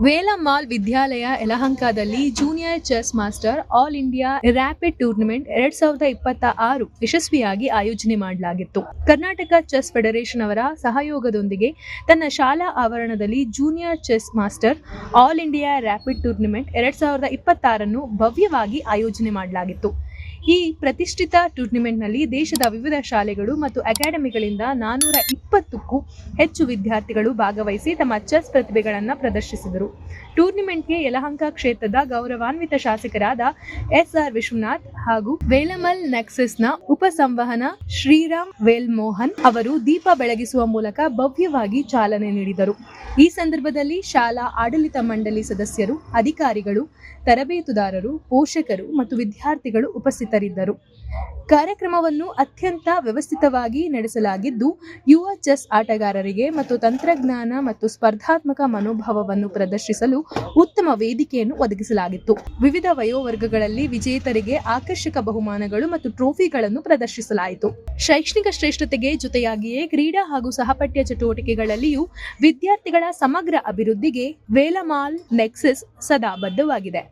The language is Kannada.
ವೇಲಮ್ಮಾಳ್ ವಿದ್ಯಾಲಯ ಯಲಹಂಕದಲ್ಲಿ junior chess master all India rapid tournament 2026 ಯಶಸ್ವಿಯಾಗಿ ಆಯೋಜನೆ ಮಾಡಲಾಗಿತ್ತು. ಕರ್ನಾಟಕ ಚೆಸ್ ಫೆಡರೇಷನ್ ಅವರ ಸಹಯೋಗದೊಂದಿಗೆ ತನ್ನ ಶಾಲಾ ಆವರಣದಲ್ಲಿ junior chess master all India rapid tournament 2026 ಭವ್ಯವಾಗಿ ಆಯೋಜನೆ ಮಾಡಲಾಗಿತ್ತು. ಈ ಪ್ರತಿಷ್ಠಿತ ಟೂರ್ನಿಮೆಂಟ್ನಲ್ಲಿ ದೇಶದ ವಿವಿಧ ಶಾಲೆಗಳು ಮತ್ತು ಅಕಾಡೆಮಿಗಳಿಂದ 420ಕ್ಕೂ ಹೆಚ್ಚು ವಿದ್ಯಾರ್ಥಿಗಳು ಭಾಗವಹಿಸಿ ತಮ್ಮ ಚೆಸ್ ಪ್ರತಿಭೆಗಳನ್ನು ಪ್ರದರ್ಶಿಸಿದರು. ಟೂರ್ನಿಮೆಂಟ್ಗೆ ಯಲಹಂಕ ಕ್ಷೇತ್ರದ ಗೌರವಾನ್ವಿತ ಶಾಸಕರಾದ ಎಸ್.ಆರ್. ವಿಶ್ವನಾಥ್ ಹಾಗೂ ವೇಲಮಲ್ ನೆಕ್ಸಸ್ನ ಉಪಸಂವಹನ ಶ್ರೀರಾಮ್ ವೇಲ್ಮೋಹನ್ ಅವರು ದೀಪ ಬೆಳಗಿಸುವ ಮೂಲಕ ಭವ್ಯವಾಗಿ ಚಾಲನೆ ನೀಡಿದರು. ಈ ಸಂದರ್ಭದಲ್ಲಿ ಶಾಲಾ ಆಡಳಿತ ಮಂಡಳಿ ಸದಸ್ಯರು, ಅಧಿಕಾರಿಗಳು, ತರಬೇತುದಾರರು, ಪೋಷಕರು ಮತ್ತು ವಿದ್ಯಾರ್ಥಿಗಳು ಉಪಸ್ಥಿತರಿದ್ದರು. ಕಾರ್ಯಕ್ರಮವನ್ನು ಅತ್ಯಂತ ವ್ಯವಸ್ಥಿತವಾಗಿ ನಡೆಸಲಾಗಿದ್ದು, ಯುವ ಚೆಸ್ ಆಟಗಾರರಿಗೆ ಮತ್ತು ತಂತ್ರಜ್ಞಾನ ಮತ್ತು ಸ್ಪರ್ಧಾತ್ಮಕ ಮನೋಭಾವವನ್ನು ಪ್ರದರ್ಶಿಸಲು ಉತ್ತಮ ವೇದಿಕೆಯನ್ನು ಒದಗಿಸಲಾಗಿತ್ತು. ವಿವಿಧ ವಯೋವರ್ಗಗಳಲ್ಲಿ ವಿಜೇತರಿಗೆ ಆಕರ್ಷಕ ಬಹುಮಾನಗಳು ಮತ್ತು ಟ್ರೋಫಿಗಳನ್ನು ಪ್ರದರ್ಶಿಸಲಾಯಿತು. ಶೈಕ್ಷಣಿಕ ಶ್ರೇಷ್ಠತೆಗೆ ಜೊತೆಯಾಗಿಯೇ ಕ್ರೀಡಾ ಹಾಗೂ ಸಹಪಠ್ಯ ಚಟುವಟಿಕೆಗಳಲ್ಲಿಯೂ ವಿದ್ಯಾರ್ಥಿಗಳ ಸಮಗ್ರ ಅಭಿವೃದ್ಧಿಗೆ ವೇಲಮ್ಮಾಳ್ ನೆಕ್ಸಸ್ ಸದಾ ಬದ್ಧವಾಗಿದೆ.